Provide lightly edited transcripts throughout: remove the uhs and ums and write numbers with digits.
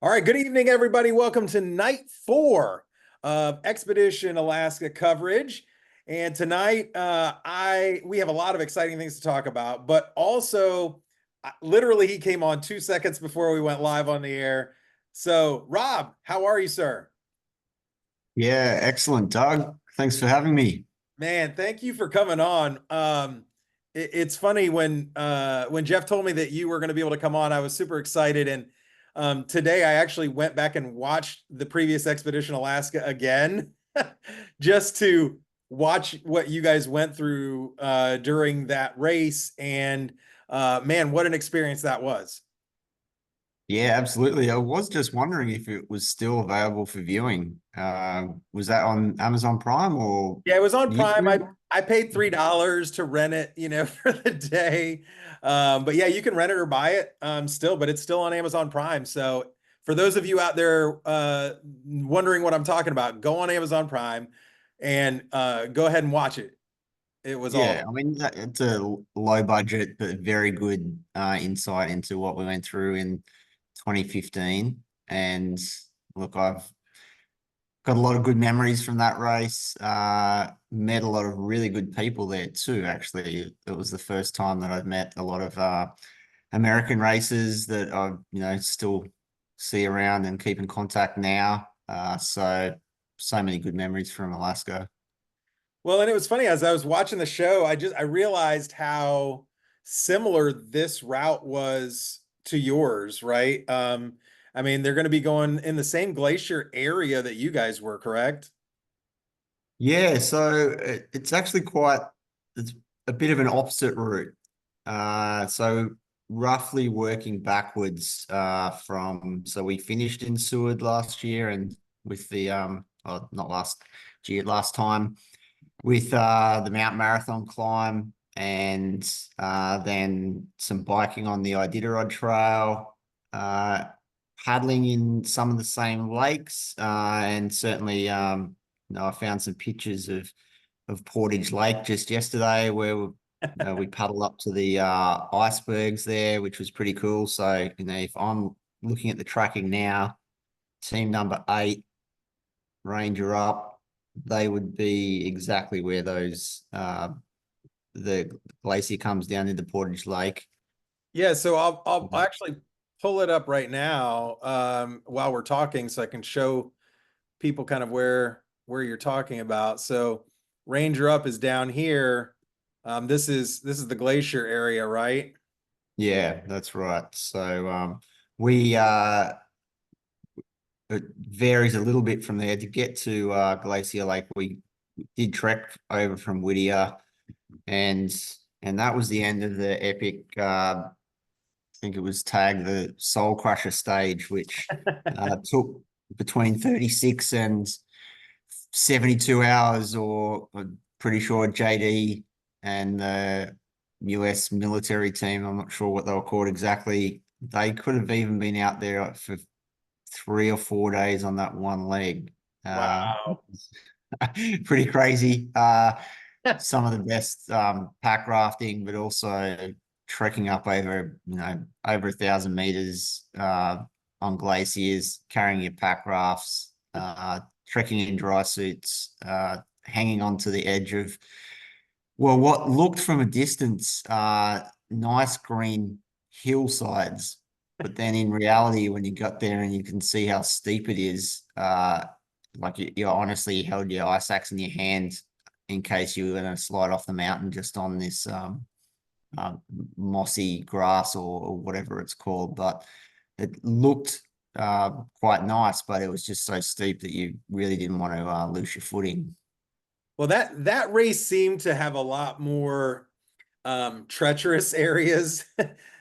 All right, good evening, everybody. Welcome to night 4 of Expedition Alaska coverage. And tonight, we have a lot of exciting things to talk about, but also, literally, he came on 2 seconds before we went live on the air. So, Rob, how are you, sir? Yeah, excellent, Doug. Thanks for having me. Man, thank you for coming on. It's funny when Jeff told me that you were going to be able to come on, I was super excited. And today I actually went back and watched the previous Expedition Alaska again, just to watch what you guys went through during that race. And man, what an experience that was. Yeah, absolutely. I was just wondering if it was still available for viewing. Was that on Amazon Prime or Yeah, it was on Prime. I YouTube? I paid $3 to rent it, for the day. But yeah, you can rent it or buy it still, but it's still on Amazon Prime. So for those of you out there wondering what I'm talking about, go on Amazon Prime and go ahead and watch it. It was Yeah, all. I mean, it's a low budget but very good insight into what we went through in 2015. And look, I've got a lot of good memories from that race. Met a lot of really good people there too, actually. It was the first time that I've met a lot of American racers that I, still see around and keep in contact now. So many good memories from Alaska. Well, and it was funny as I was watching the show, I realized how similar this route was to yours, right? I mean, they're going to be going in the same glacier area that you guys were, correct? Yeah, so it's actually it's a bit of an opposite route. So roughly working backwards so we finished in Seward last year and with not last year, last time with the Mount Marathon climb and then some biking on the Iditarod Trail, uh, paddling in some of the same lakes, and certainly I found some pictures of Portage Lake just yesterday where we paddled up to the icebergs there, which was pretty cool. So, if I'm looking at the tracking now, team number 8, Ranger up, they would be exactly where the glacier comes down into Portage Lake. Yeah, so I'll actually pull it up right now while we're talking so I can show people kind of where you're talking about. So Ranger Up is down here. This is the glacier area, right? Yeah, that's right. So we it varies a little bit from there to get to Glacier Lake. We did trek over from Whittier, and that was the end of the epic. I think it was tagged the Soul Crusher stage, which took between 36 and 72 hours, or I'm pretty sure JD and the US military team, I'm not sure what they were called exactly, they could have even been out there for 3 or 4 days on that one leg. Uh, Wow. Pretty crazy. Some of the best pack rafting, but also trekking up over 1,000 meters on glaciers, carrying your pack rafts, trekking in dry suits, hanging onto the edge of what looked from a distance nice green hillsides, but then in reality, when you got there and you can see how steep it is, like you honestly held your ice axe in your hand in case you were going to slide off the mountain just on this uh, mossy grass or whatever it's called. But it looked quite nice, but it was just so steep that you really didn't want to lose your footing. Well, that race seemed to have a lot more treacherous areas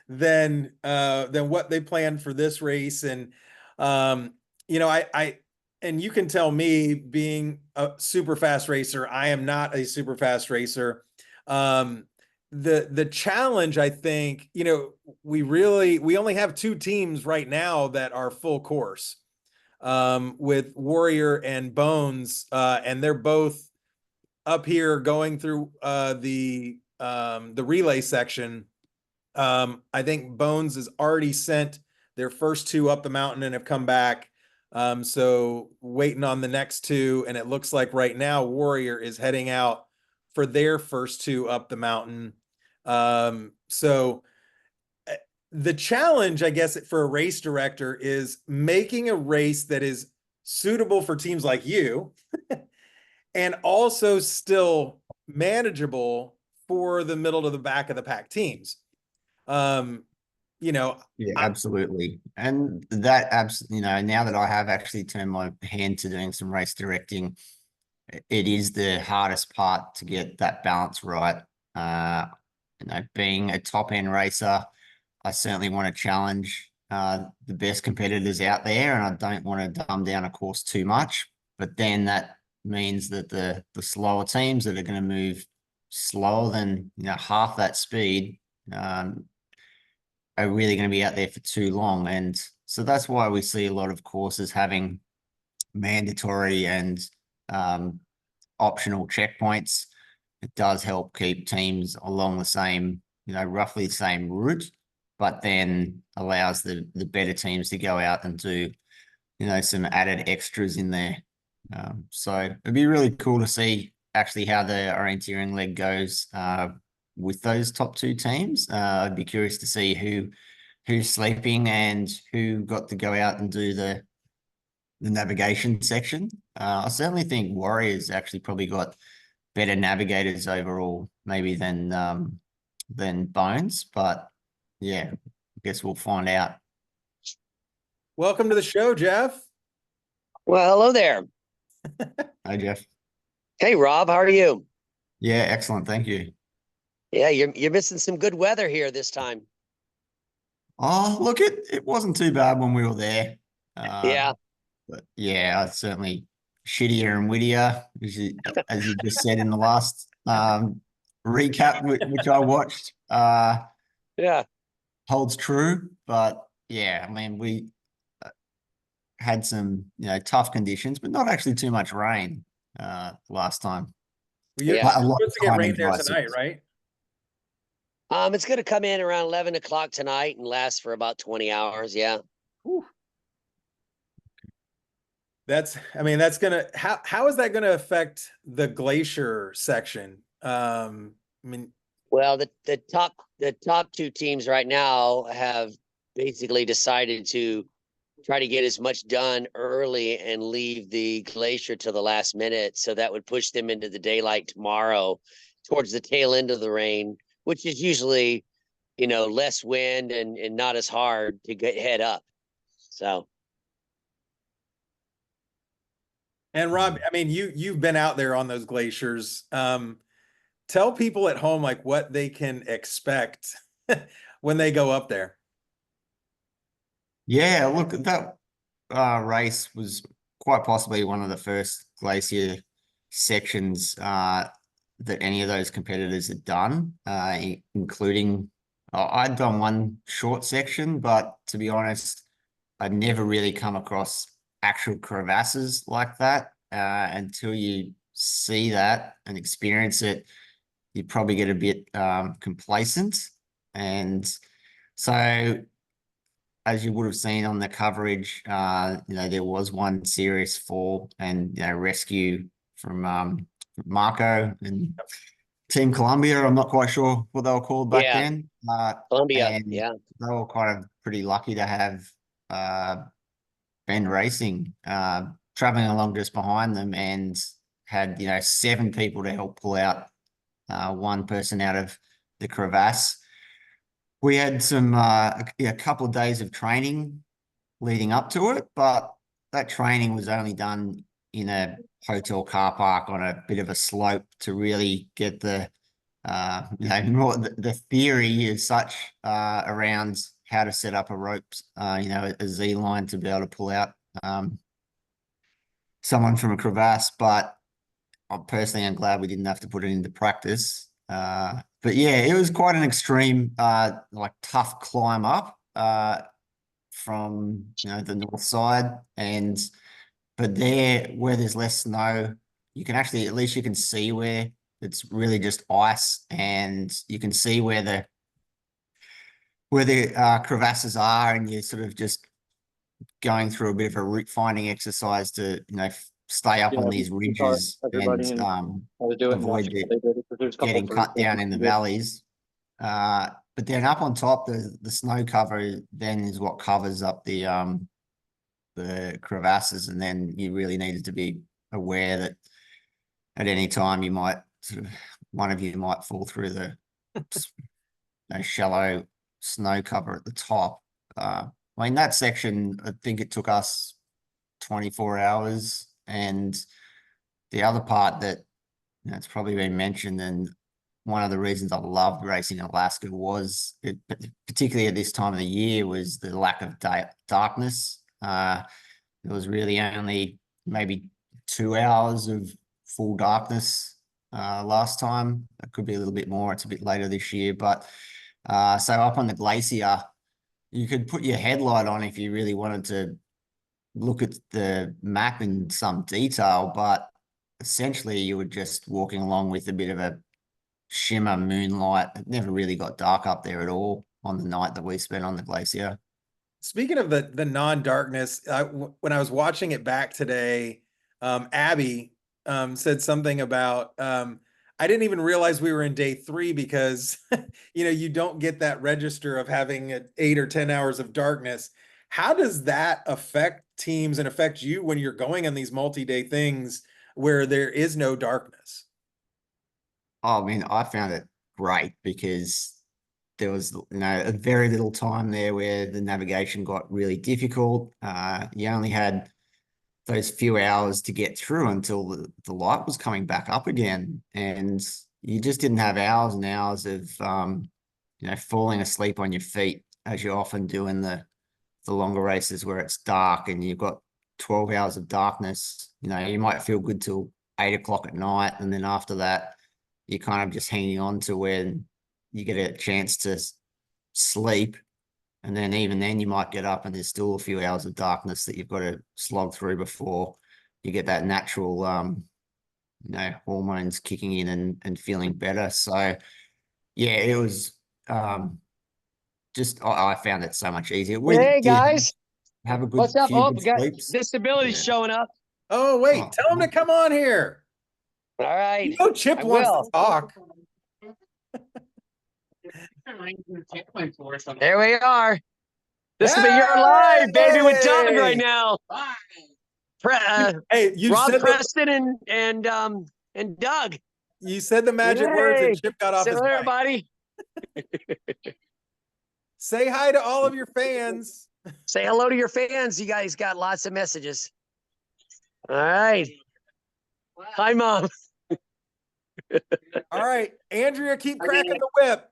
than what they planned for this race. And I and you can tell me being a super fast racer, I am not a super fast racer. Um, the challenge, I think, we only have 2 teams right now that are full course with Warrior and Bones, and they're both up here going through the relay section. I think Bones has already sent their first two up the mountain and have come back. So waiting on the next two, and it looks like right now Warrior is heading out for their first two up the mountain. So the challenge, I guess, for a race director is making a race that is suitable for teams like you and also still manageable for the middle to the back of the pack teams. Um, you know, Yeah, absolutely. And that now that I have actually turned my hand to doing some race directing, it is the hardest part to get that balance right. Being a top end racer, I certainly want to challenge the best competitors out there, and I don't want to dumb down a course too much. But then that means that the slower teams that are going to move slower than half that speed are really going to be out there for too long. And so that's why we see a lot of courses having mandatory and optional checkpoints. It does help keep teams along the same, roughly the same route, but then allows the better teams to go out and do, some added extras in there. So it'd be really cool to see actually how the orienteering leg goes with those top two teams. I'd be curious to see who's sleeping and who got to go out and do the navigation section. I certainly think Warriors actually probably got better navigators overall, maybe than Bones. But yeah, I guess we'll find out. welcome to the show, Jeff. Well, hello there. Hey, Jeff. Hey, Rob, how are you? Yeah, excellent. Thank you. Yeah, you're missing some good weather here this time. Oh, look, it wasn't too bad when we were there. Yeah, But yeah, it's certainly shittier and wittier, as you just said in the last recap, which I watched, yeah. holds true. But yeah, I mean, we had some, tough conditions, but not actually too much rain last time. Yeah. A lot Supposed to of get time rain in there dry tonight, season. right? It's gonna come in around 11 o'clock tonight and last for about 20 hours. Yeah. Whew. That's gonna how is that gonna affect the glacier section? I mean, Well, the top two teams right now have basically decided to try to get as much done early and leave the glacier to the last minute. So that would push them into the daylight tomorrow towards the tail end of the rain, which is usually, less wind and not as hard to head up. So and Rob, I mean, you've been out there on those glaciers. Tell people at home like what they can expect when they go up there. Yeah, look, that race was quite possibly one of the first glacier sections that any of those competitors had done, including I'd done one short section, but to be honest, I'd never really come across actual crevasses like that. Until you see that and experience it, you probably get a bit complacent. And so as you would have seen on the coverage, there was one serious fall and rescue from Marco and Team Columbia. I'm not quite sure what they were called back yeah, then, Columbia. and Yeah, they were kind of pretty lucky to have Ben Racing traveling along just behind them and had 7 people to help pull out one person out of the crevasse. We had a couple of days of training leading up to it, but that training was only done in a hotel car park on a bit of a slope to really get the more the theory as such around how to set up a rope, a Z line to be able to pull out someone from a crevasse. But I personally am glad we didn't have to put it into practice. But yeah, it was quite an extreme, like tough climb up from the north side, but there where there's less snow, you can actually at least you can see where it's really just ice, and you can see where where the crevasses are, and you're sort of just going through a bit of a route finding exercise to, stay up on these ridges and avoid getting cut down in the valleys. But then up on top, the snow cover then is what covers up the crevasses, and then you really needed to be aware that at any time you might one of you might fall through the shallow snow cover at the top. I mean, that section, I think it took us 24 hours, and the other part that it's probably been mentioned, and one of the reasons I loved racing in Alaska was, particularly at this time of the year, was the lack of darkness. There was really only maybe 2 hours of full darkness last time. It could be a little bit more. It's a bit later this year, but so up on the glacier, you could put your headlight on if you really wanted to look at the map in some detail, but essentially you were just walking along with a bit of a shimmer moonlight. It never really got dark up there at all on the night that we spent on the glacier. Speaking of the non-darkness, when I was watching it back today, Abby said something about I didn't even realize we were in day 3 because you don't get that register of having 8 or 10 hours of darkness. How does that affect teams and affect you when you're going on these multi-day things where there is no darkness? Oh, I mean, I found it great because there was a very little time there where the navigation got really difficult. You only had those few hours to get through until the light was coming back up again, and you just didn't have hours and hours of falling asleep on your feet, as you often do in the longer races where it's dark and you've got 12 hours of darkness. You might feel good till 8 o'clock at night, and then after that you're kind of just hanging on to when you get a chance to sleep. And then even then you might get up and there's still a few hours of darkness that you've got to slog through before you get that natural, hormones kicking in and feeling better. So yeah, it was I found it so much easier. Hey guys, have a good what's up? few Oh, good we got sleeps. ThisAbility showing up. Oh, wait, tell him to come on here. All right. Chip I wants will. to talk. There we are. This will be your live, baby, with Doug right now. Hey, you Rob said Preston and Doug. You said the magic words and Chip got off his mic. Everybody. Say hi to all of your fans. Say hello to your fans. You guys got lots of messages. All right. Wow. Hi, Mom. All right, Andrea, keep cracking the whip.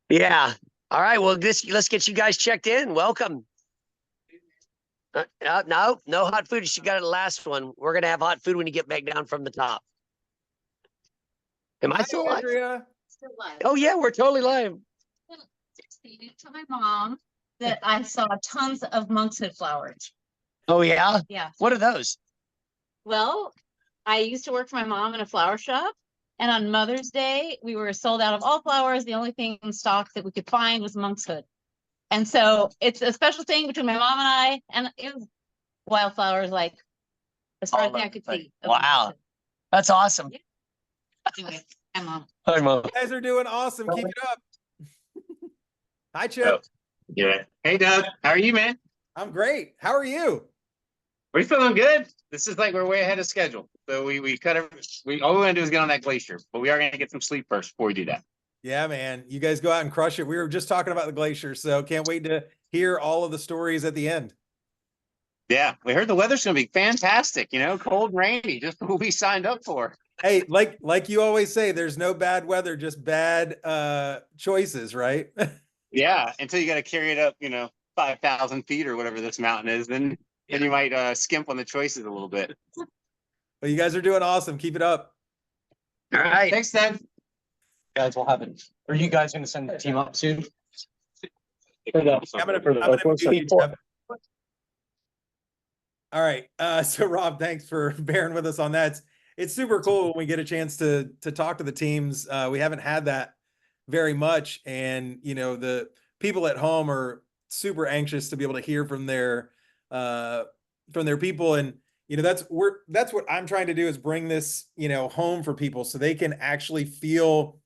Yeah. All right. Well, let's get you guys checked in. Welcome. No hot food. You got the last one. We're gonna have hot food when you get back down from the top. Am I still live? Andrea. Still live. Oh yeah, we're totally live. To my mom that I saw tons of monkshood flowers. Oh yeah? Yeah. What are those? Well, I used to work for my mom in a flower shop, and on Mother's Day, we were sold out of all flowers. The only thing in stock that we could find was monkshood. And so it's a special thing between my mom and it was wildflowers, like as far as I could see. Wow. That's awesome. Yeah. Anyway, hi, Mom. Hi, Mom. You guys are doing awesome. Keep it up. Hi, Chip. Yeah. Hey, Doug. How are you, man? I'm great. How are you? We're feeling good. This is like we're way ahead of schedule. So we cut all we want to do is get on that glacier, but we are going to get some sleep first before we do that. Yeah, man. You guys go out and crush it. We were just talking about the glacier, so can't wait to hear all of the stories at the end. Yeah, we heard the weather's going to be fantastic. Cold and rainy, just what we signed up for. Hey, like you always say, there's no bad weather, just bad choices, right? Yeah, until you got to carry it up, 5,000 feet or whatever this mountain is, then you might skimp on the choices a little bit. Well, you guys are doing awesome. Keep it up. All right. Thanks, Doug. Guys, we'll have it. Are you guys going to send the team up soon? I'm gonna mute you, Jeff. All right. So Rob, thanks for bearing with us on that. It's super cool when we get a chance to talk to the teams. We haven't had that very much. And, the people at home are super anxious to be able to hear from their people. And, that's what I'm trying to do, is bring this, home for people so they can actually feel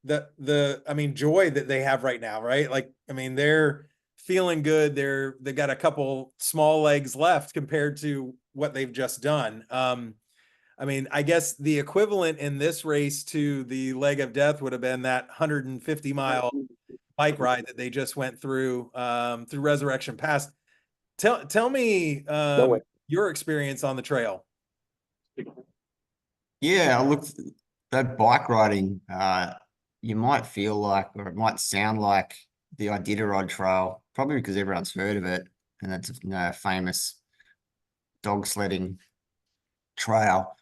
joy that they have right now, right? Like, they're feeling good. They've got a couple small legs left compared to what they've just done. I guess the equivalent in this race to the leg of death would have been that 150-mile bike ride that they just went through Resurrection Pass. Tell me your experience on the trail. Yeah, look, that bike riding, you might feel like, or it might sound like the Iditarod Trail, probably because everyone's heard of it, and it's a famous dog sledding trail.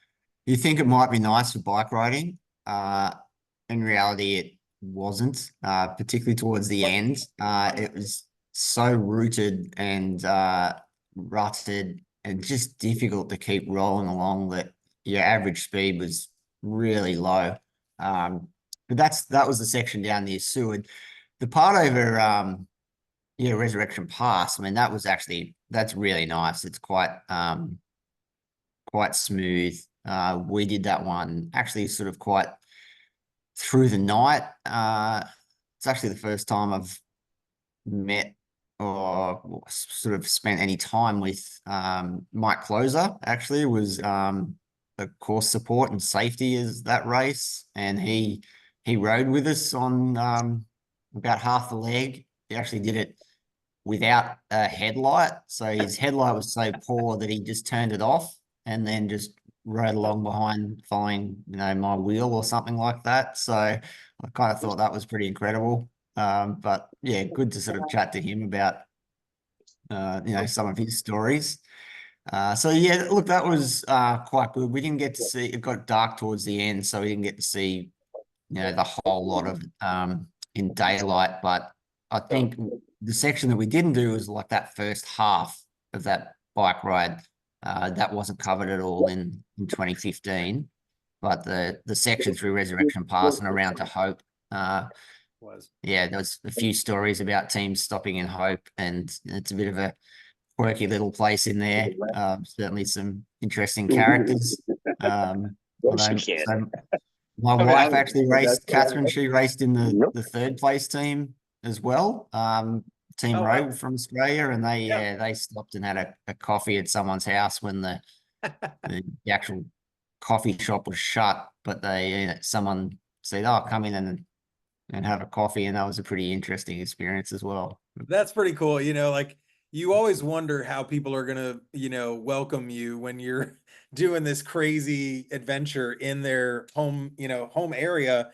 You think it might be nice for bike riding. In reality, it wasn't, particularly towards the end. It was so rooted and rutted and just difficult to keep rolling along that your average speed was really low. But that was the section down near Seward. The part over Resurrection Pass, that's really nice. It's quite smooth. We did that one actually sort of quite through the night. It's actually the first time I've met or sort of spent any time with Mike Closer. Actually was the course support and safety is that race, and he rode with us on about half the leg. He actually did it without a headlight, so his headlight was so poor that he just turned it off and then just rode along behind, following my wheel or something like that. So I kind of thought that was pretty incredible. But yeah, good to sort of chat to him about some of his stories. So yeah, look, that was quite good. We didn't get to see, it got dark towards the end, so we didn't get to see the whole lot of in daylight. But I think the section that we didn't do was like that first half of that bike ride. That wasn't covered at all in 2015, but the section through Resurrection Pass and around to Hope, there was a few stories about teams stopping in Hope, and it's a bit of a quirky little place in there. Certainly some interesting characters. My wife actually raced, Catherine, she raced in the third place team as well. Team Row from Australia, and they stopped and had a coffee at someone's house when the actual coffee shop was shut, but someone said, "Oh, come in and have a coffee," and that was a pretty interesting experience as well. That's pretty cool. Like, you always wonder how people are gonna welcome you when you're doing this crazy adventure in their home area.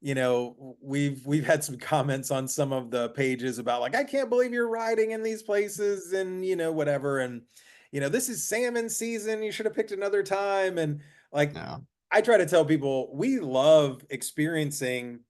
We've had some comments on some of the pages about, like, I can't believe you're riding in these places and whatever, and this is salmon season, you should have picked another time. And like, I try to tell people, we love experiencing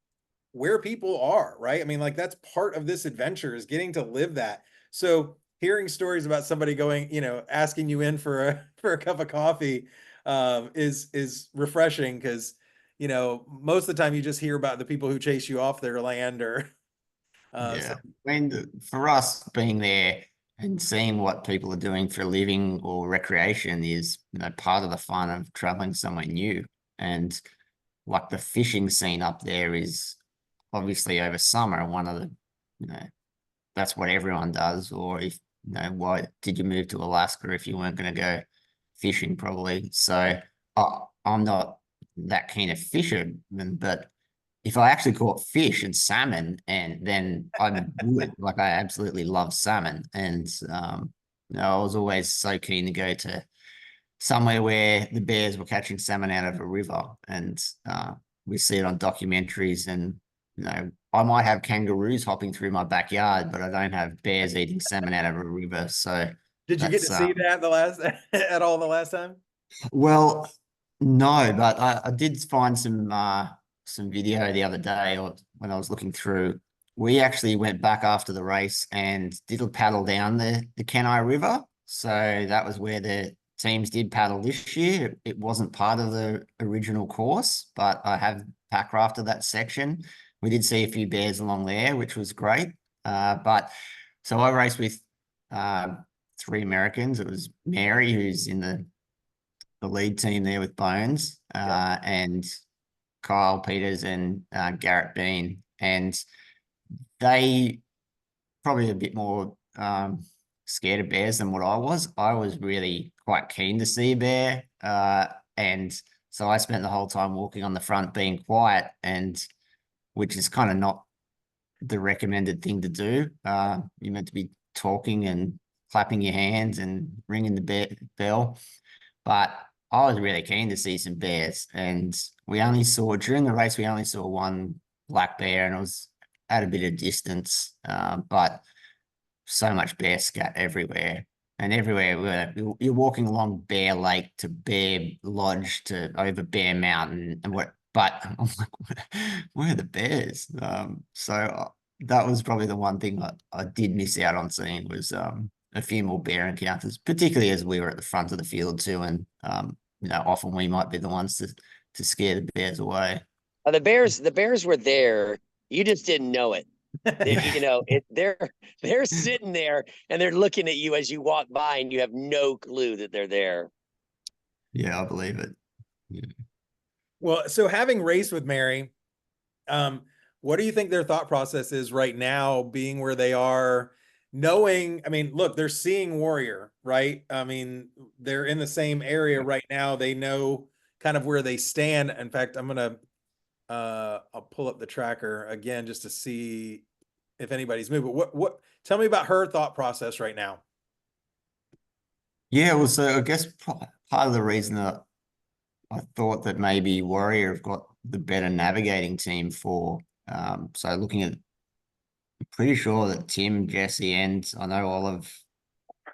where people are, right? Like, that's part of this adventure, is getting to live that. So hearing stories about somebody going, asking you in for a cup of coffee is refreshing, because most of the time you just hear about the people who chase you off their land, or for us, being there and seeing what people are doing for a living or recreation is part of the fun of traveling somewhere new. And like, the fishing scene up there is obviously over summer one of the that's what everyone does. Or if why did you move to Alaska if you weren't going to go fishing? Probably. So I'm not that keen of fisherman, but if I actually caught fish and salmon, and then I would, like, I absolutely love salmon. And I was always so keen to go to somewhere where the bears were catching salmon out of a river, and we see it on documentaries. And I might have kangaroos hopping through my backyard, but I don't have bears eating salmon out of a river. So did you get to see that at all the last time? Well, no, but I did find some video the other day, or when I was looking through. We actually went back after the race and did a paddle down the Kenai River. So that was where the teams did paddle this year. It wasn't part of the original course, but I have pack rafted that section. We did see a few bears along there, which was great. But so I raced with 3 Americans. It was Mary, who's in the lead team there with Bones, and Kyle Peters and Garrett Bean. And they probably a bit more scared of bears than what I was. I was really quite keen to see a bear. And so I spent the whole time walking on the front being quiet, and which is kind of not the recommended thing to do. You're meant to be talking and clapping your hands and ringing the bell. But I was really keen to see some bears, and during the race, we only saw one black bear, and it was at a bit of distance, but so much bear scat everywhere. And everywhere you're walking along Bear Lake to Bear Lodge to over Bear Mountain, but I'm like, where are the bears? So that was probably the one thing I did miss out on seeing was a few more bear encounters, particularly as we were at the front of the field too, and often we might be the ones to scare the bears away. The bears were there. You just didn't know it. They're sitting there and they're looking at you as you walk by, and you have no clue that they're there. Yeah, I believe it. Yeah. Well, so having raced with Mary, what do you think their thought process is right now, being where they are, knowing, I mean, look, they're seeing Warrior, right? I mean, they're in the same area right now. They know kind of where they stand. In fact, I'll pull up the tracker again just to see if anybody's moved. But tell me about her thought process right now. Yeah, well, so I guess part of the reason that I thought that maybe Warrior have got the better navigating team for, so looking at, I'm pretty sure that Tim, Jesse, and I know Olive,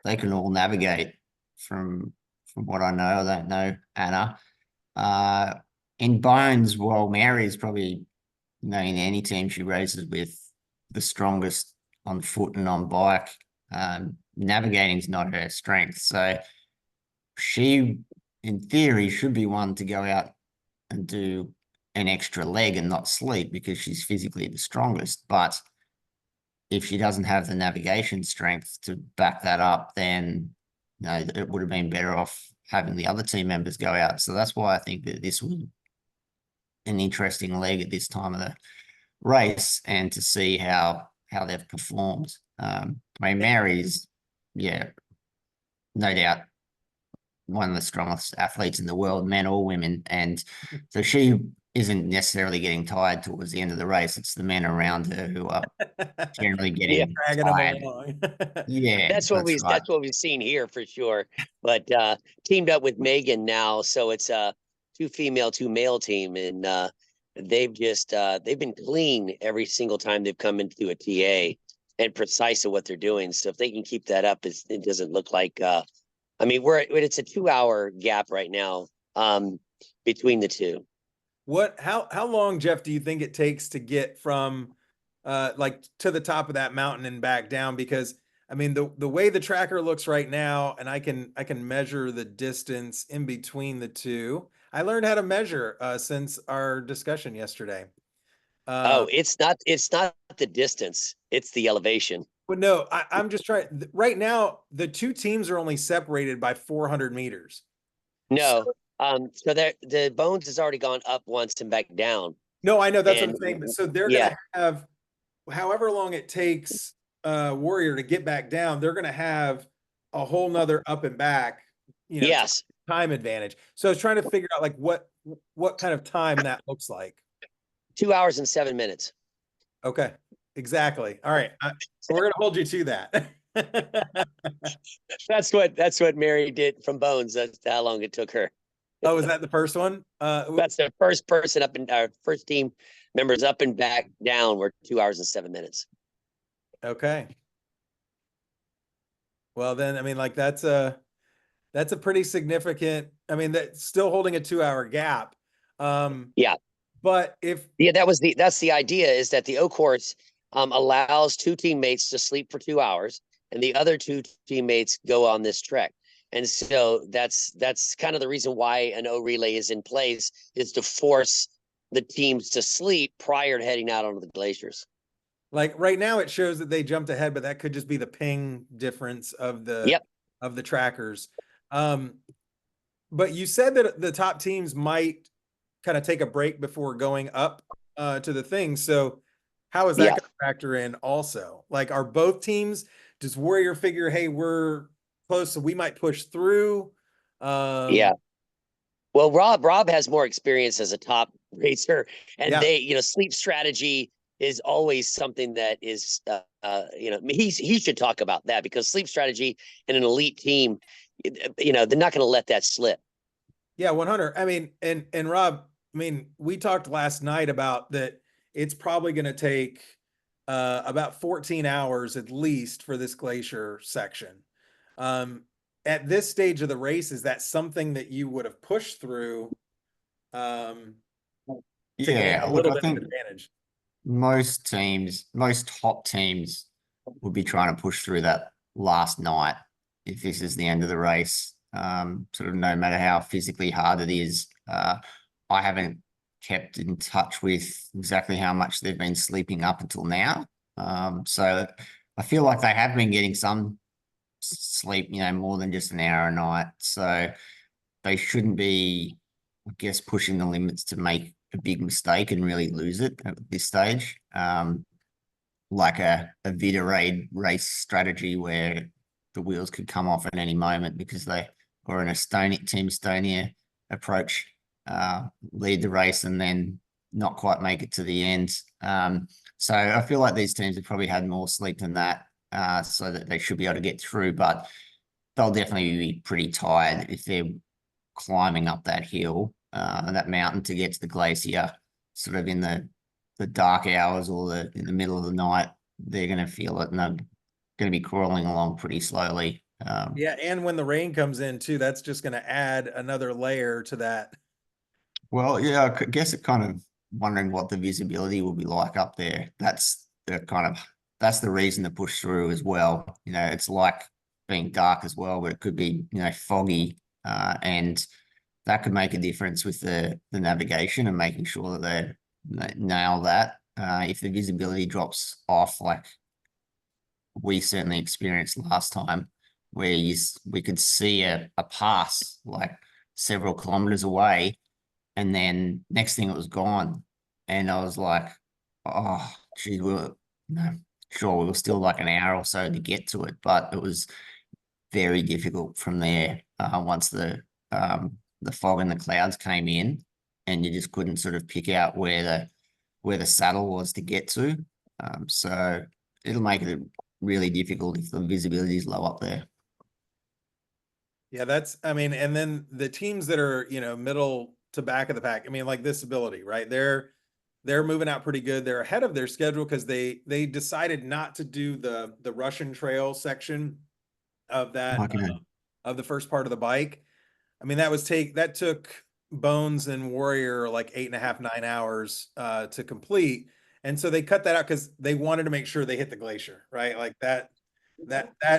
they can all navigate from what I know. I don't know Anna. In Bones, well, Mary's probably, in any team she races with, the strongest on foot and on bike. Navigating's not her strength. So she, in theory, should be one to go out and do an extra leg and not sleep because she's physically the strongest. But if she doesn't have the navigation strength to back that up, then it would have been better off having the other team members go out. So that's why I think that this was an interesting leg at this time of the race, and to see how they've performed. I mean, Mary's, no doubt, one of the strongest athletes in the world, men or women, and so she isn't necessarily getting tired towards the end of the race. It's the men around her who are generally getting Dragging tired. them along. Yeah, That's what right. we've seen here for sure. But teamed up with Megan now, so it's a 2 female, 2 male team, and they've been clean every single time they've come into a TA and precise of what they're doing. So if they can keep that up, it doesn't look like. I mean, it's a 2-hour gap right now between the two. How long, Jeff, do you think it takes to get from like to the top of that mountain and back down? Because I mean, the way the tracker looks right now, and I can measure the distance in between the two. I learned how to measure since our discussion yesterday. It's not the distance, it's the elevation. But no, I'm just trying right now. The two teams are only separated by 400 meters. No. So the Bones has already gone up once and back down. No, I know that's what I'm saying. So they're gonna have, however long it takes Warrior to get back down, they're gonna have a whole nother up and back, Yes. time advantage. So I was trying to figure out like what kind of time that looks like. 2 hours and 7 minutes. Okay, exactly. All right, so we're gonna hold you to that. That's what Mary did from Bones. That's how long it took her. Oh, is that the first one? That's the first person up in our first team members up and back down were 2 hours and 7 minutes. Okay. Well, then, I mean, like that's a pretty significant. I mean, that's still holding a 2-hour gap. Yeah. But if that's the idea, is that the O course allows 2 teammates to sleep for 2 hours, and the other 2 teammates go on this trek. And so that's kind of the reason why an O relay is in place, is to force the teams to sleep prior to heading out onto the glaciers. Like right now it shows that they jumped ahead, but that could just be the ping difference of the Yep. of the trackers. But you said that the top teams might kind of take a break before going up to the thing. So how is that Yeah. going to factor in also? Like, are both teams, does Warrior figure, hey, we're close, so we might push through? Yeah. Well, Rob has more experience as a top racer, and Yeah. sleep strategy is always something that is, he should talk about that, because sleep strategy in an elite team, they're not going to let that slip. Yeah, 100. I mean, and Rob, I mean, we talked last night about that it's probably going to take about 14 hours at least for this glacier section. At this stage of the race, is that something that you would have pushed through to gain Yeah, a look, little I bit of think advantage? most top teams will be trying to push through that last night if this is the end of the race. Sort of no matter how physically hard it is. I haven't kept in touch with exactly how much they've been sleeping up until now. So I feel like they have been getting some sleep, more than just an hour a night. So they shouldn't be, I guess, pushing the limits to make a big mistake and really lose it at this stage. Like a Vita race strategy where the wheels could come off at any moment because or an Team Estonia approach, lead the race and then not quite make it to the end. So I feel like these teams have probably had more sleep than that, so that they should be able to get through, but they'll definitely be pretty tired if they're climbing up that hill, that mountain to get to the glacier, sort of in the dark hours or in the middle of the night. They're going to feel it and they're going to be crawling along pretty slowly. Yeah, and when the rain comes in too, that's just going to add another layer to that. Well, yeah, I guess it kind of wondering what the visibility will be like up there. That's the reason to push through as well. It's like being dark as well, but it could be, foggy, and that could make a difference with the navigation and making sure that they nail that. If the visibility drops off, like we certainly experienced last time, where we could see a pass like several kilometers away, and then next thing it was gone. And I was like, oh, gee, sure, we were still like an hour or so to get to it, but it was very difficult from there once the fog and the clouds came in, and you just couldn't sort of pick out where the saddle was to get to. So it'll make it really difficult if the visibility is low up there. Yeah, and then the teams that are, middle to back of the pack, I mean, like ThisAbility, right? They're moving out pretty good. They're ahead of their schedule because they decided not to do the Russian trail section of that Okay. of the first part of the bike. I mean, that took Bones and Warrior like 8.5, 9 hours to complete. And so they cut that out because they wanted to make sure they hit the glacier, right? Like that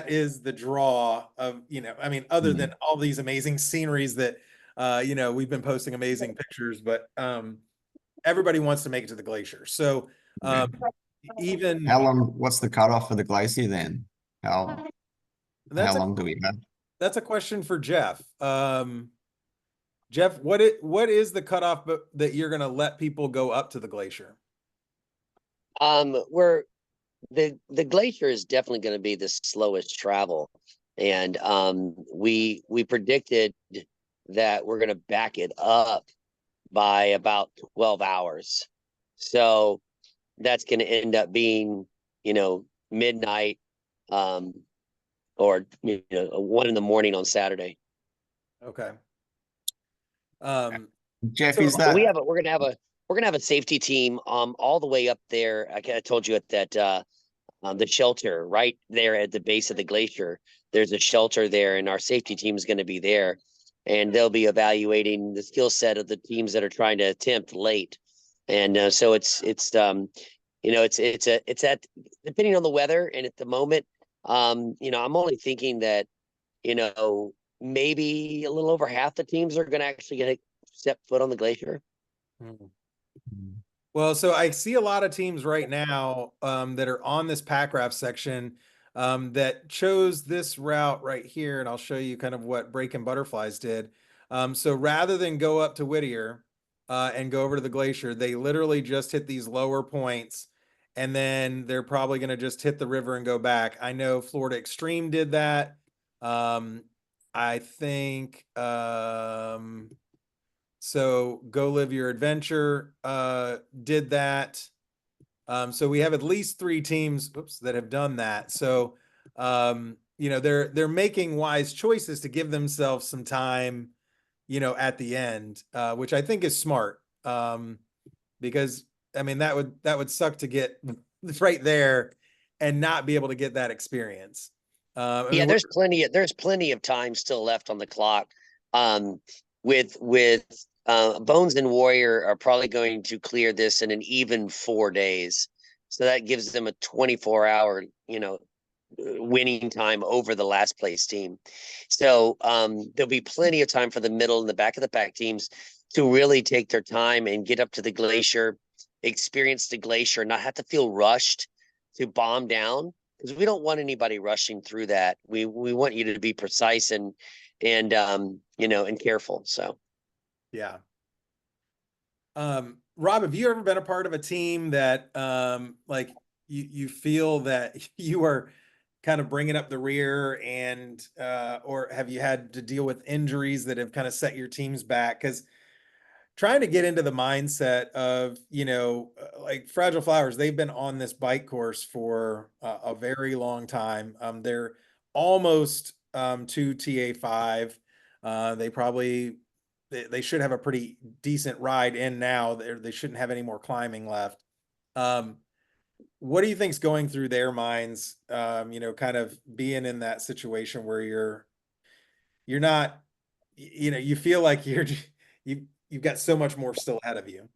is the draw of, I mean, other than all these amazing sceneries that we've been posting amazing pictures, but everybody wants to make it to the glacier. So even How long? What's the cutoff for the glacier then? How that's long do we have? that's a question for Jeff. Jeff, what is the cutoff that you're going to let people go up to the glacier? Where the glacier is definitely going to be the slowest travel, and we predicted that we're going to back it up by about 12 hours. So that's going to end up being, midnight, or 1 a.m. on Saturday. Okay. Jeff, so is that We're gonna have a safety team all the way up there. I told you at that the shelter right there at the base of the glacier. There's a shelter there, and our safety team is going to be there, and they'll be evaluating the skill set of the teams that are trying to attempt late. And so it's at depending on the weather and at the moment, I'm only thinking that maybe a little over half the teams are going to actually get step foot on the glacier. Well, so I see a lot of teams right now that are on this pack raft section that chose this route right here, and I'll show you kind of what Breaking Butterflies did. So rather than go up to Whittier and go over to the glacier, they literally just hit these lower points, and then they're probably going to just hit the river and go back. I know Florida Extreme did that. I think so Go Live Your Adventure did that. So we have at least 3 teams, oops, that have done that. So you know, they're making wise choices to give themselves some time, you know, at the end, which I think is smart. Because I mean that would suck to get right there and not be able to get that experience. I Yeah, mean, there's plenty of time still left on the clock. With Bones and Warrior are probably going to clear this in an even 4 days. So that gives them a 24-hour, winning time over the last place team. So there'll be plenty of time for the middle and the back of the pack teams to really take their time and get up to the glacier, experience the glacier, not have to feel rushed to bomb down, because we don't want anybody rushing through that. We want you to be precise and and careful. So yeah. Rob, have you ever been a part of a team that like you feel that you are kind of bringing up the rear, and or have you had to deal with injuries that have kind of set your teams back? Because trying to get into the mindset of, like Fragile Flowers, they've been on this bike course for a very long time. They're almost to TA5. They probably they should have a pretty decent ride in now. They shouldn't have any more climbing left. What do you think's going through their minds? Kind of being in that situation where you're not, you feel like you've got so much more still ahead of you.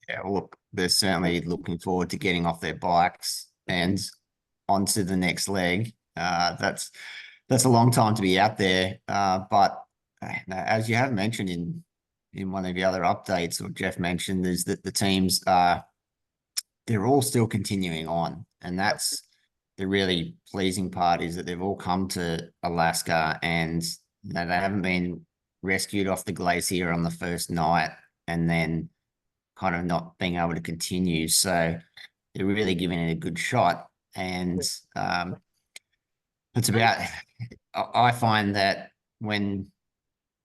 Yeah, well, look, they're certainly looking forward to getting off their bikes and onto the next leg. That's a long time to be out there. But as you have mentioned in one of the other updates, or Jeff mentioned, is that the teams they're all still continuing on, and that's the really pleasing part, is that they've all come to Alaska, and they haven't been rescued off the glacier on the first night and then kind of not being able to continue. So they're really giving it a good shot. And it's about, I find that when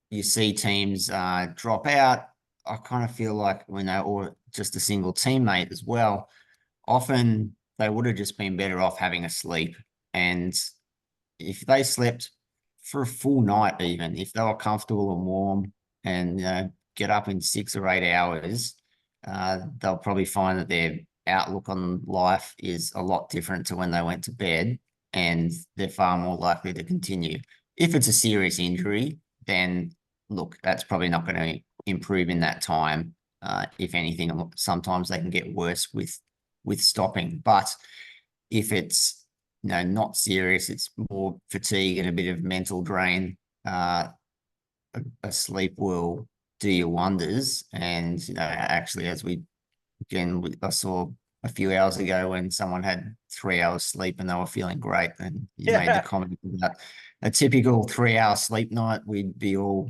you see teams drop out, I kind of feel like or just a single teammate as well, often they would have just been better off having a sleep. And if they slept for a full night, even if they were comfortable and warm and get up in 6 or 8 hours, they'll probably find that their outlook on life is a lot different to when they went to bed, and they're far more likely to continue. If it's a serious injury, then look, that's probably not going to improve in that time. If anything, sometimes they can get worse with stopping. But if it's not serious, it's more fatigue and a bit of mental drain, a sleep will do you wonders. And actually, I saw a few hours ago when someone had 3 hours sleep and they were feeling great, and you made the comment about a typical 3-hour sleep night, we'd be all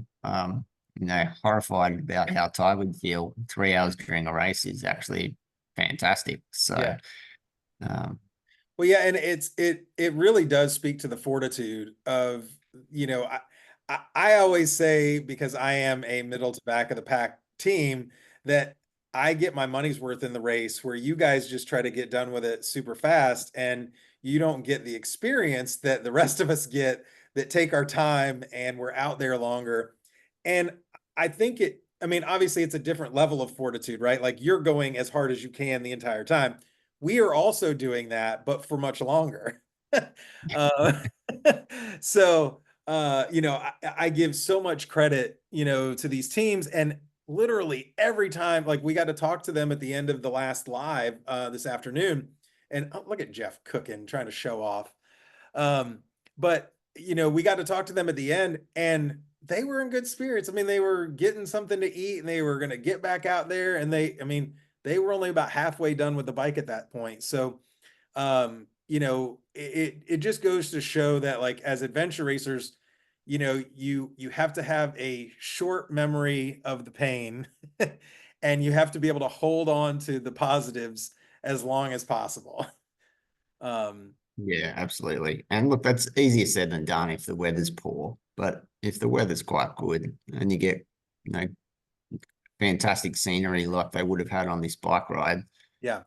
horrified about how tired we'd feel. 3 hours during a race is actually fantastic. So yeah. Well, yeah, and it really does speak to the fortitude of, I always say, because I am a middle to back of the pack team, that I get my money's worth in the race, where you guys just try to get done with it super fast, and you don't get the experience that the rest of us get, that take our time and we're out there longer. And I think obviously it's a different level of fortitude, right? Like, you're going as hard as you can the entire time. We are also doing that, but for much longer. uh, so, I give so much credit, to these teams, and literally every time, like, we got to talk to them at the end of the last live this afternoon, and look at Jeff cooking, trying to show off. But we got to talk to them at the end, and they were in good spirits. I mean, they were getting something to eat and they were going to get back out there. And they were only about halfway done with the bike at that point. So, it just goes to show that like as adventure racers, you have to have a short memory of the pain and you have to be able to hold on to the positives as long as possible. Yeah, absolutely. And look, that's easier said than done if the weather's poor. But if the weather's quite good and you get, fantastic scenery like they would have had on this bike ride, Yeah.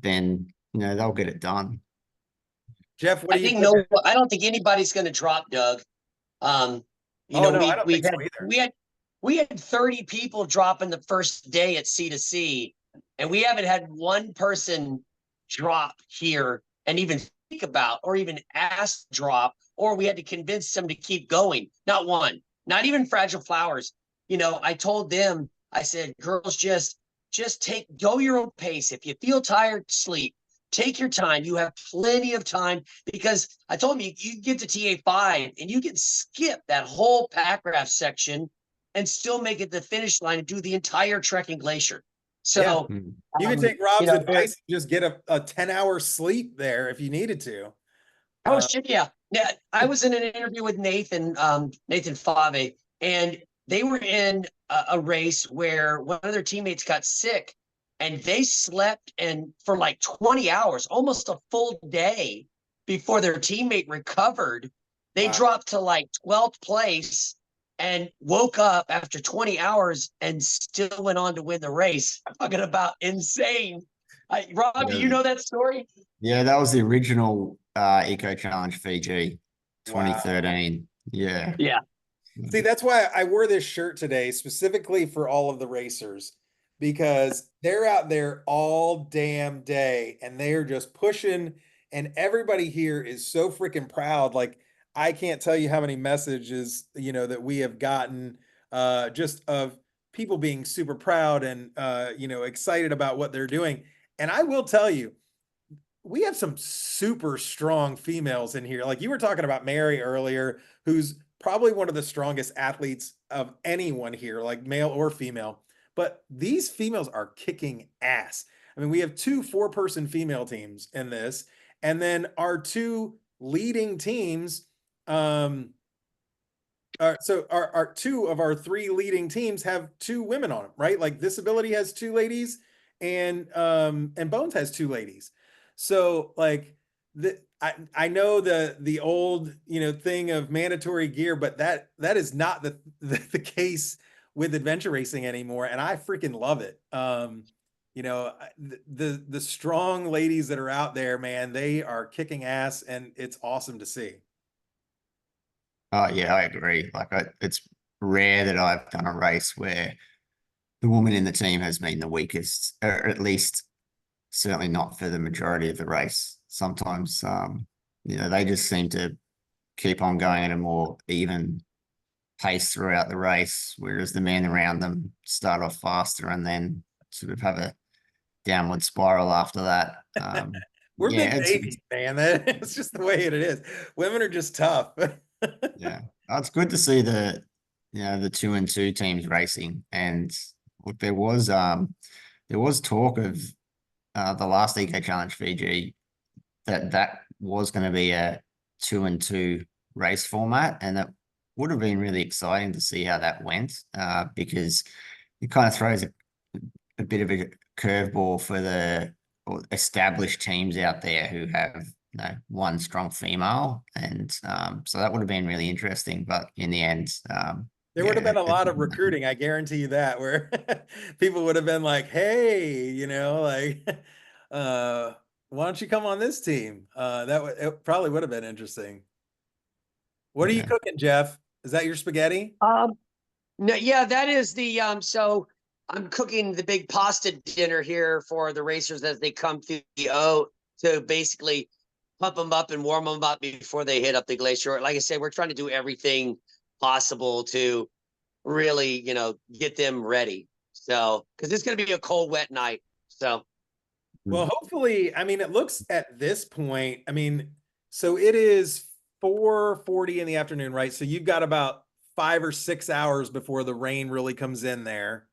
then they'll get it done. Jeff, what I do you think think? I don't think anybody's going to drop, Doug. Oh, no, I don't think so either. We had 30 people dropping the first day at C2C, and we haven't had one person drop here and even think about or even ask drop, or we had to convince them to keep going. Not one, not even Fragile Flowers. I told them, I said, girls, just go your own pace. If you feel tired, sleep. Take your time. You have plenty of time, because I told them you get to TA5 and you can skip that whole paragraph section and still make it to the finish line and do the entire trekking glacier. So you could take Rob's advice and just get a 10-hour sleep there if you needed to. Oh shit, yeah. Yeah. I was in an interview with Nathan Fave, and they were in a race where one of their teammates got sick and they slept for like 20 hours, almost a full day before their teammate recovered. They dropped to like 12th place and woke up after 20 hours and still went on to win the race. I'm talking about insane. Rob, do you know that story? Yeah, that was the original Eco Challenge Fiji 2013. Yeah. Yeah. See, that's why I wore this shirt today, specifically for all of the racers, because they're out there all damn day and they're just pushing, and everybody here is so freaking proud. Like, I can't tell you how many messages, that we have gotten just of people being super proud and, excited about what they're doing. And I will tell you, we have some super strong females in here. Like you were talking about Mari earlier, who's probably one of the strongest athletes of anyone here, like male or female. But these females are kicking ass. I mean, we have 2 4-person female teams in this, and then our 2 leading teams. So our 2 of our 3 leading teams have 2 women on them, right? Like ThisAbility has 2 ladies, and Bones has 2 ladies. So like I know the old thing of mandatory gear, but that is not the case with adventure racing anymore, and I freaking love it. The strong ladies that are out there, man, they are kicking ass, and it's awesome to see. Oh yeah, I agree. Like it's rare that I've done a race where the woman in the team has been the weakest, or at least certainly not for the majority of the race. Sometimes, they just seem to keep on going at a more even pace throughout the race, whereas the men around them start off faster and then sort of have a downward spiral after that. We're big babies, man. That's just the way it is. Women are just tough. Yeah, it's good to see the 2-and-2 teams racing. And look, there was talk of the last Eco Challenge Fiji that was going to be a 2-and-2 race format, and that would have been really exciting to see how that went, because it kind of throws a bit of a curveball for the established teams out there who have one strong female, and so that would have been really interesting. But in the end, there would have been a lot of recruiting, I guarantee you that, where people would have been like, hey, why don't you come on this team? It probably would have been interesting. What are you cooking, Jeff? Is that your spaghetti? No, yeah, that is the so I'm cooking the big pasta dinner here for the racers as they come through the O to basically pump them up and warm them up before they hit up the glacier. Like I said, we're trying to do everything possible to really, get them ready. So, because it's going to be a cold, wet night. So, well, hopefully, I mean, it looks at this point, I mean, so it is 4:40 in the afternoon, right? So you've got about 5 or 6 hours before the rain really comes in there.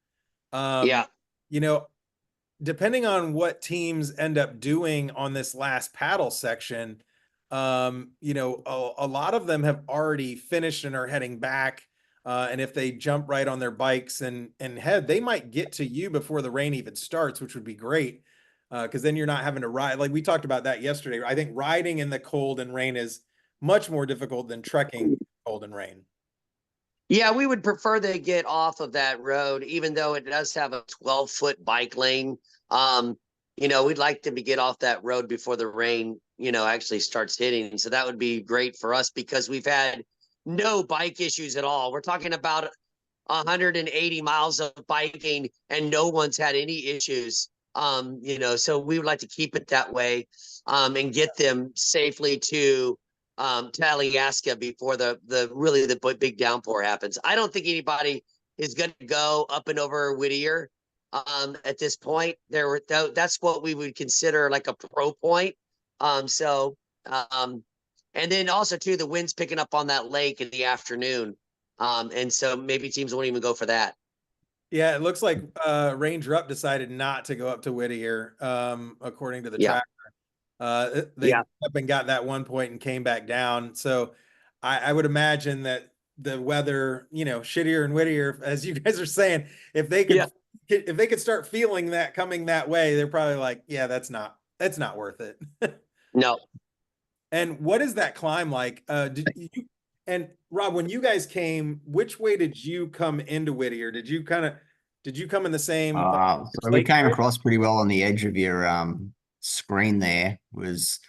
Yeah. You know, depending on what teams end up doing on this last paddle section, you know, a lot of them have already finished and are heading back. And if they jump right on their bikes and head, they might get to you before the rain even starts, which would be great. Because then you're not having to ride. Like we talked about that yesterday. I think riding in the cold and rain is much more difficult than trekking in cold and rain. Yeah, we would prefer they get off of that road, even though it does have a 12-foot bike lane. You know, we'd like them to get off that road before the rain, you know, actually starts hitting. So that would be great for us because we've had no bike issues at all. We're talking about 180 miles of biking and no one's had any issues. You know, so we would like to keep it that way, and get them safely to Alaska before the big downpour happens. I don't think anybody is going to go up and over Whittier at this point. That's what we would consider like a pro point. So and then also too, the wind's picking up on that lake in the afternoon. And so maybe teams won't even go for that. Yeah, it looks like Ranger Up decided not to go up to Whittier, according to the Yeah. tracker. They up and got that 1 point and came back down. So I would imagine that the weather, you know, shittier and Whittier, as you guys are saying, if they could start feeling that coming that way, they're probably like, yeah, that's not worth it. No. And what is that climb like? And Rob, when you guys came, which way did you come into Whittier? Did you come in the same? So we came across pretty well on the edge of your screen. There was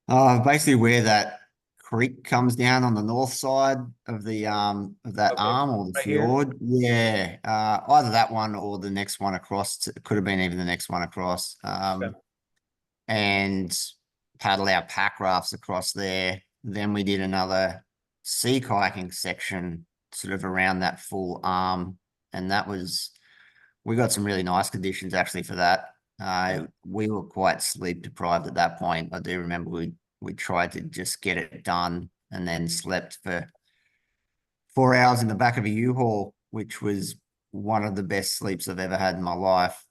basically where that creek comes down on the north side of the of that arm or the right fjord. Here? Yeah, either that one or the next one across. It could have been even the next one across. And paddle our pack rafts across there. Then we did another sea kayaking section sort of around that full arm, and we got some really nice conditions actually for that. We were quite sleep deprived at that point. I do remember we tried to just get it done and then slept for 4 hours in the back of a U-Haul, which was one of the best sleeps I've ever had in my life.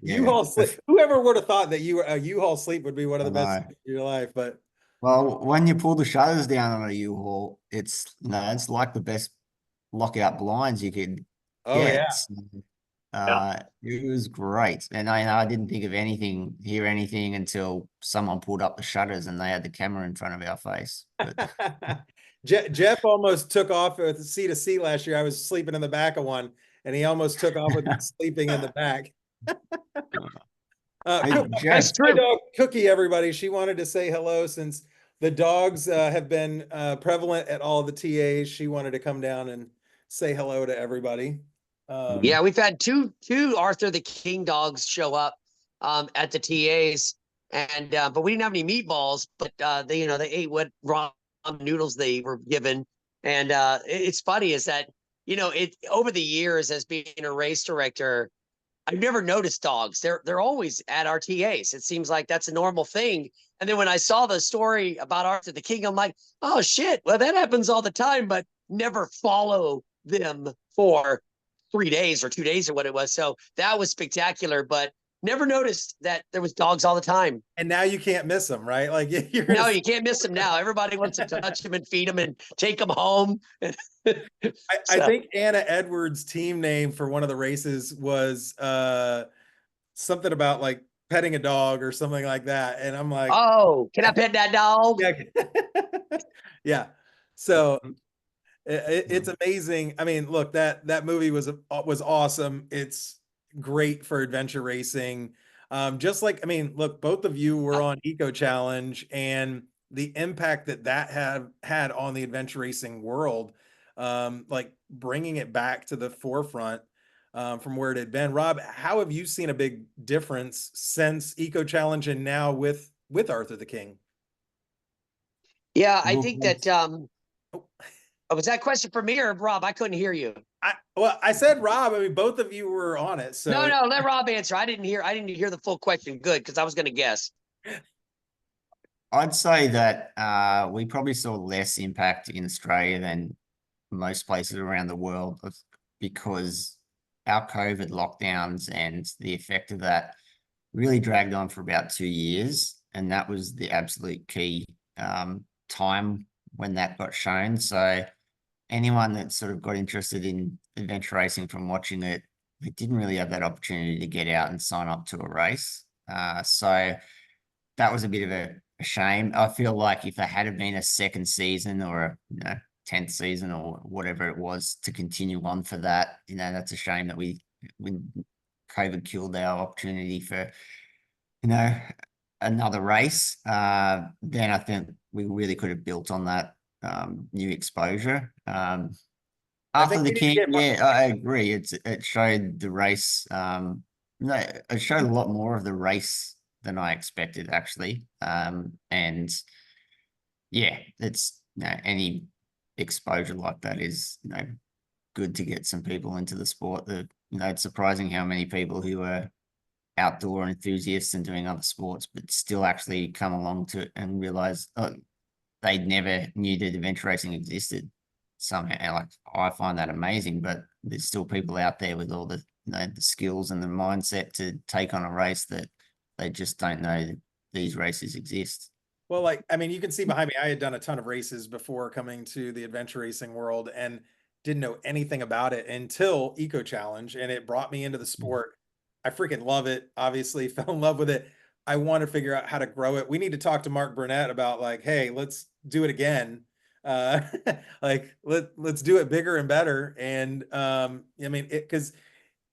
U-Haul sleep. Whoever would have thought that U-Haul sleep would be one of the best of your life, but well, when you pull the shutters down on a U-Haul, it's it's like the best lockout blinds you could get. It was great. And I didn't think of hear anything until someone pulled up the shutters and they had the camera in front of our face. Jeff almost took off with C2C last year. I was sleeping in the back of one and he almost took off with me sleeping in the back. That's my dog Cookie, everybody. She wanted to say hello since the dogs have been prevalent at all the TAs. She wanted to come down and say hello to everybody. Yeah, we've had two Arthur the King dogs show up at the TAs, and but we didn't have any meatballs, but they ate what ramen noodles they were given. And it's funny is that it over the years as being a race director, I've never noticed dogs. They're always at our TAs. It seems like that's a normal thing. And then when I saw the story about Arthur the King, I'm like, oh shit, well that happens all the time, but never follow them for 3 days or 2 days or what it was. So that was spectacular, but never noticed that there was dogs all the time. And now you can't miss them, right? Like you can't miss them now. Everybody wants to touch them and feed them and take them home. I think Anna Edwards' team name for one of the races was something about like petting a dog or something like that. And I'm like, oh, can I pet that dog? Yeah. So it's amazing. I mean, look, that movie was awesome. It's great for adventure racing. Just like, I mean, look, both of you were on Eco Challenge and the impact that had on the adventure racing world, like bringing it back to the forefront from where it had been. Rob, how have you seen a big difference since Eco Challenge and now with Arthur the King? Yeah, I think that was that question for me or Rob? I couldn't hear you. I said Rob. I mean, both of you were on it. So no, let Rob answer. I didn't hear the full question. Good, because I was going to guess. I'd say that we probably saw less impact in Australia than most places around the world because our COVID lockdowns and the effect of that really dragged on for about 2 years. And that was the absolute key time when that got shown. So anyone that sort of got interested in adventure racing from watching it, they didn't really have that opportunity to get out and sign up to a race. So that was a bit of a shame. I feel like if there had been a second season or a 10th season or whatever it was to continue on for that, that's a shame that when COVID killed our opportunity for, another race. Then I think we really could have built on that new exposure. After the we need to king, get more- yeah, I agree. It showed the race. No, it showed a lot more of the race than I expected, actually. And yeah, it's any exposure like that is good to get some people into the sport. It's surprising how many people who are outdoor enthusiasts and doing other sports, but still actually come along to it and realize they never knew that adventure racing existed. Somehow, like I find that amazing, but there's still people out there with all the the skills and the mindset to take on a race that they just don't know that these races exist. Well, like, I mean, you can see behind me, I had done a ton of races before coming to the adventure racing world and didn't know anything about it until Eco Challenge, and it brought me into the sport. I freaking love it. Obviously, fell in love with it. I want to figure out how to grow it. We need to talk to Mark Burnett about like, hey, let's do it again. Like let's do it bigger and better. And I mean, because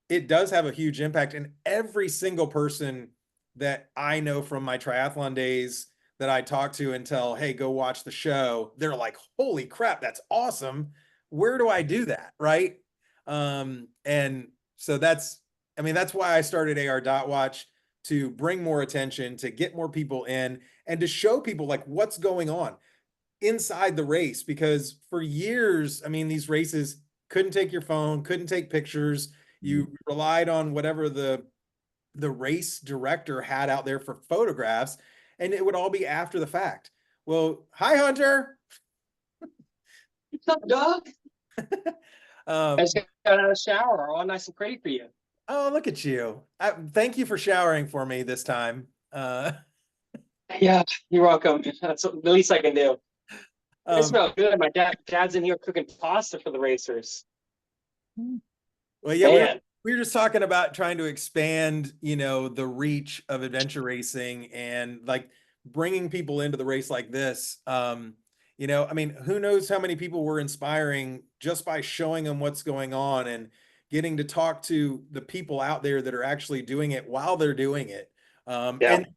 it does have a huge impact. And every single person that I know from my triathlon days that I talk to and tell, hey, go watch the show, they're like, holy crap, that's awesome. Where do I do that? Right. And so that's why I started AR Watch, to bring more attention, to get more people in, and to show people like what's going on inside the race. Because for years, I mean, these races couldn't take your phone, couldn't take pictures. You relied on whatever the race director had out there for photographs, and it would all be after the fact. Well, hi Hunter. What's up, dog? I Um, just got out of the shower, all nice and pretty for you. oh, look at you. Thank you for showering for me this time. Yeah, you're welcome. That's the least I can do. It Um, smells good. My dad's in here cooking pasta for the racers. well, yeah, we Man, were just talking about trying to expand, the reach of adventure racing and like bringing people into the race like this. I mean, who knows how many people we're inspiring just by showing them what's going on and getting to talk to the people out there that are actually doing it while they're doing it. Yeah. And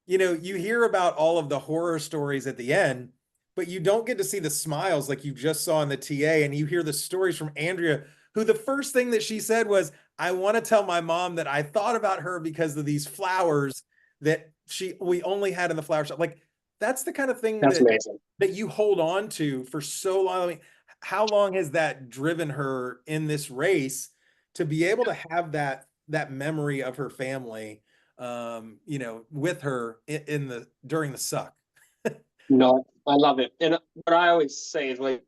you hear about all of the horror stories at the end, but you don't get to see the smiles like you just saw in the TA. And you hear the stories from Andrea, who the first thing that she said was, I want to tell my mom that I thought about her because of these flowers that we only had in the flower shop. Like, that's the kind of thing That's that amazing. you hold on to for so long. I mean, how long has that driven her in this race to be able to have that memory of her family, with her during the suck? No, I love it. And what I always say is, like,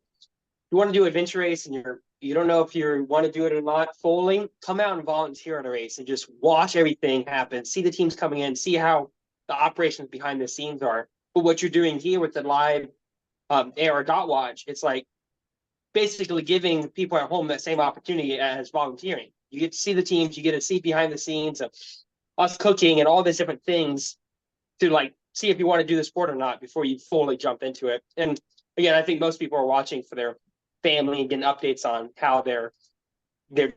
you want to do adventure race and you don't know if you want to do it or not fully, come out and volunteer at a race and just watch everything happen, see the teams coming in, see how the operations behind the scenes are. But what you're doing here with the live AR Watch, it's like basically giving people at home that same opportunity as volunteering. You get to see the teams, you get to see behind the scenes of us cooking and all these different things to like see if you want to do the sport or not before you fully jump into it. And again, I think most people are watching for their family and getting updates on how their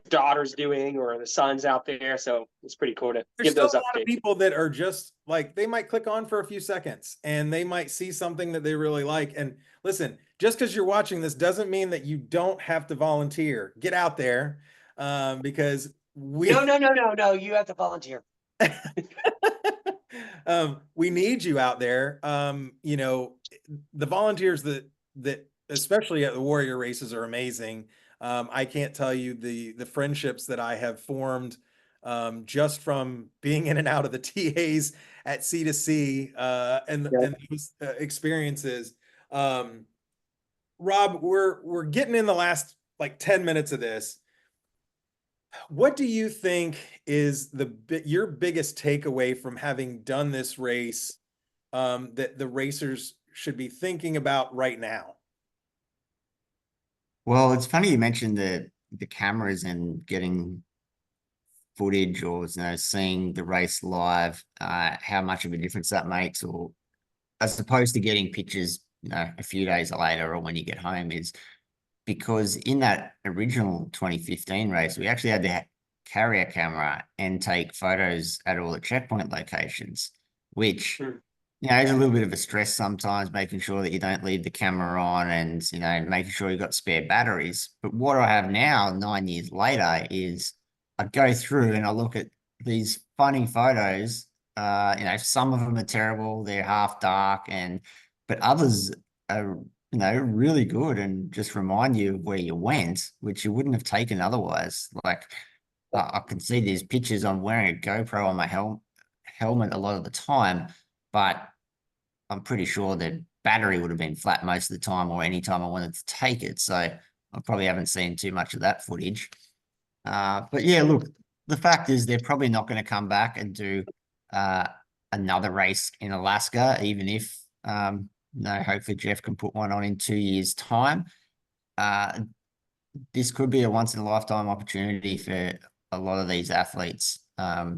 daughter's doing or the son's out there. So it's pretty cool to There's give still those a lot of updates. people that are just like, they might click on for a few seconds and they might see something that they really like. And listen, just because you're watching this doesn't mean that you don't have to volunteer. Get out there, because No. You have to volunteer. we need you out there. The volunteers that especially at the Warrior races are amazing. I can't tell you the friendships that I have formed, just from being in and out of the TAs at C2C, and those experiences. Rob, we're getting in the last like 10 minutes of this. What do you think is your biggest takeaway from having done this race, that the racers should be thinking about right now? Well, it's funny you mentioned the cameras and getting footage or seeing the race live, how much of a difference that makes, or as opposed to getting pictures, a few days later or when you get home, is because in that original 2015 race, we actually had to carry a camera and take photos at all the checkpoint locations, which is a little bit of a stress sometimes, making sure that you don't leave the camera on and, making sure you've got spare batteries. But what I have now, 9 years later, is I go through and I look at these funny photos. Some of them are terrible, they're half dark, but others are, really good and just remind you of where you went, which you wouldn't have taken otherwise. Like, I can see these pictures. I'm wearing a GoPro on my helmet a lot of the time, but I'm pretty sure the battery would have been flat most of the time or any time I wanted to take it. So I probably haven't seen too much of that footage. But yeah, look, the fact is they're probably not going to come back and do another race in Alaska, even if, hopefully Jeff can put one on in 2 years' time. This could be a once in a lifetime opportunity for a lot of these athletes. Not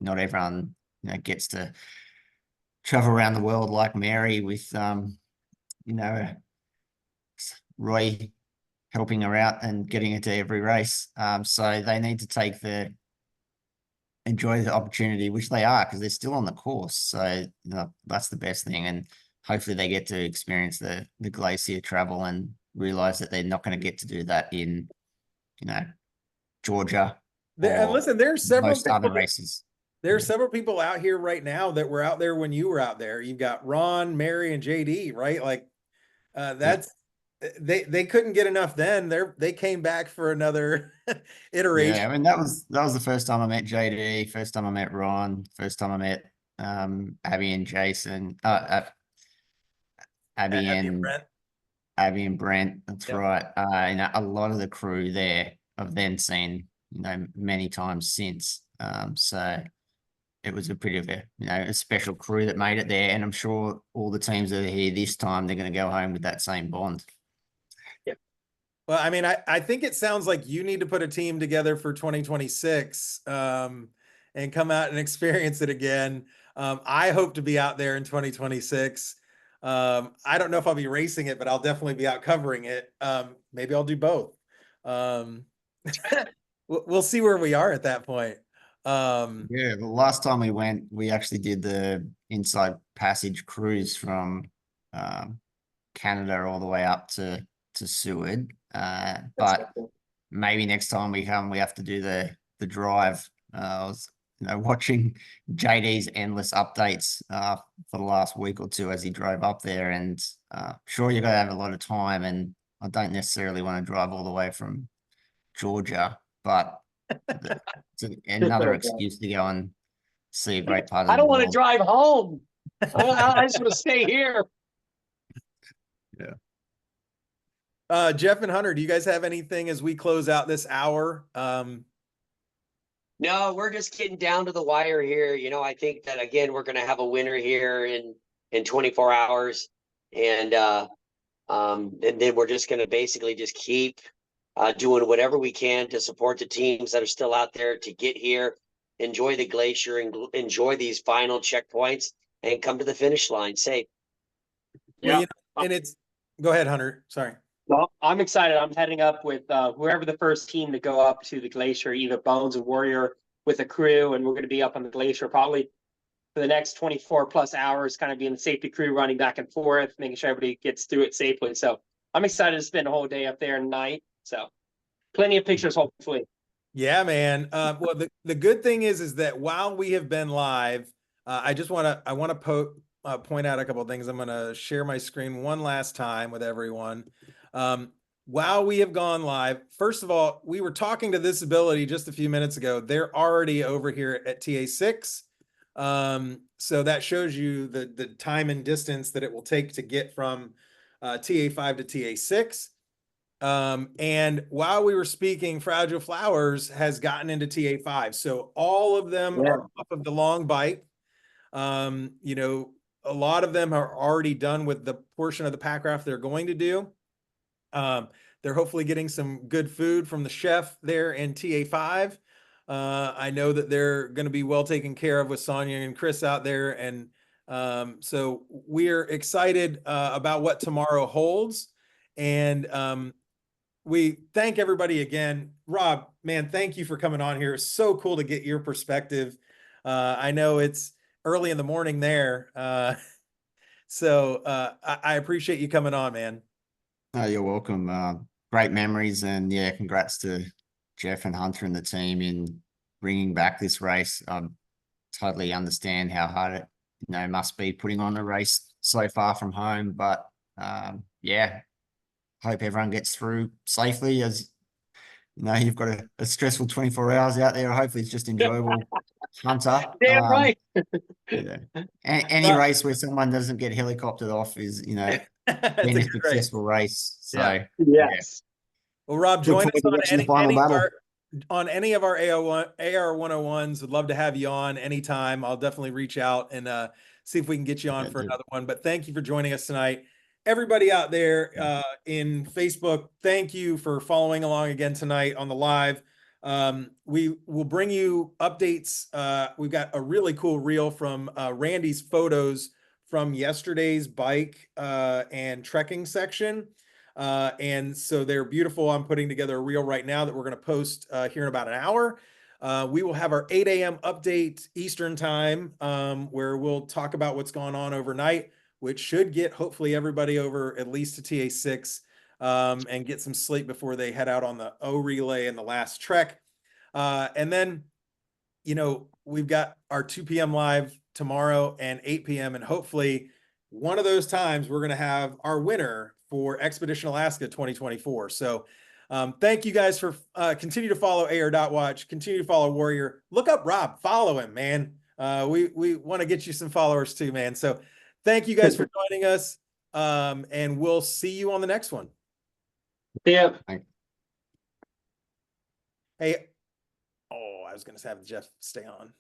everyone, gets to travel around the world like Mary with, Roy helping her out and getting her to every race. So they need to enjoy the opportunity, which they are, because they're still on the course. So that's the best thing. And hopefully they get to experience the glacier travel and realize that they're not going to get to do that in, Georgia. And listen, there's several most other races. There are several people out here right now that were out there when you were out there. You've got Ron, Mary, and JD, right? Like, they couldn't get enough then. They came back for another iteration. Yeah, I mean that was the first time I met JD, first time I met Ron, first time I met Abby and Jason, Abby and Brent. Abby and Brent. That's Yep. right. A lot of the crew there I've then seen, many times since. So it was a pretty of a special crew that made it there, and I'm sure all the teams that are here this time, they're going to go home with that same bond. Yeah. Well, I mean, I think it sounds like you need to put a team together for 2026, and come out and experience it again. I hope to be out there in 2026. I don't know if I'll be racing it, but I'll definitely be out covering it. Maybe I'll do both. We'll see where we are at that point. Yeah, the last time we went, we actually did the Inside Passage cruise from Canada all the way up to Seward. But maybe next time we come, we have to do the drive. I was watching JD's endless updates for the last week or two as he drove up there, and sure, you got to have a lot of time, and I don't necessarily want to drive all the way from Georgia, but it's another excuse to go and see a great part of the I don't want to world. drive home. I just want to stay here. Yeah. Jeff and Hunter, do you guys have anything as we close out this hour? No, we're just getting down to the wire here. I think that again, we're going to have a winner here in 24 hours. And then we're just going to basically just keep doing whatever we can to support the teams that are still out there to get here, enjoy the glacier, and enjoy these final checkpoints, and come to the finish line safe. Well, go ahead, Hunter. Sorry. Well, I'm excited. I'm heading up with whoever the first team to go up to the glacier, either Bones or Warrior, with a crew, and we're going to be up on the glacier probably for the next 24 plus hours, kind of being the safety crew, running back and forth, making sure everybody gets through it safely. So I'm excited to spend a whole day up there and night. So plenty of pictures, hopefully. Yeah, man. Well, the good thing is that while we have been live, I want to point out a couple of things. I'm going to share my screen one last time with everyone. While we have gone live, first of all, we were talking to ThisAbility just a few minutes ago. They're already over here at TA6. So that shows you the time and distance that it will take to get from TA5 to TA6. And while we were speaking, Fragile Flowers has gotten into TA5. So all of them Yeah. are off of the long bike. You know, a lot of them are already done with the portion of the pack raft they're going to do. They're hopefully getting some good food from the chef there in TA5. I know that they're going to be well taken care of with Sonia and Chris out there. And so we're excited about what tomorrow holds. And we thank everybody again. Rob, man, thank you for coming on here. It's so cool to get your perspective. I know it's early in the morning there. So I appreciate you coming on, man. Oh, you're welcome. Great memories, and yeah, congrats to Jeff and Hunter and the team in bringing back this race. I totally understand how hard it, must be putting on a race so far from home, but yeah, hope everyone gets through safely. As you've got a stressful 24 hours out there. Hopefully, it's just enjoyable. Hunter, Damn right. yeah. Any race where someone doesn't get helicoptered off is, been a successful race. So Yes. Well, Rob, join us on on any of our AR101s. Would love to have you on anytime. I'll definitely reach out and see if we can get you on for another one. But thank you for joining us tonight. Everybody out there in Facebook, thank you for following along again tonight on the live. We will bring you updates. We've got a really cool reel from Randy's photos from yesterday's bike and trekking section. And so they're beautiful. I'm putting together a reel right now that we're going to post here in about an hour. We will have our 8 a.m. update Eastern time where we'll talk about what's going on overnight, which should get hopefully everybody over at least to TA6 and get some sleep before they head out on the O relay and the last trek. And then, we've got our 2 p.m. live tomorrow and 8 p.m. And hopefully one of those times we're going to have our winner for Expedition Alaska 2024. So thank you guys for continue to follow AR.watch, continue to follow Warrior. Look up Rob, follow him, man. We want to get you some followers too, man. So thank you guys for joining us. And we'll see you on the next one. Yeah. Hey, I was going to have Jeff stay on.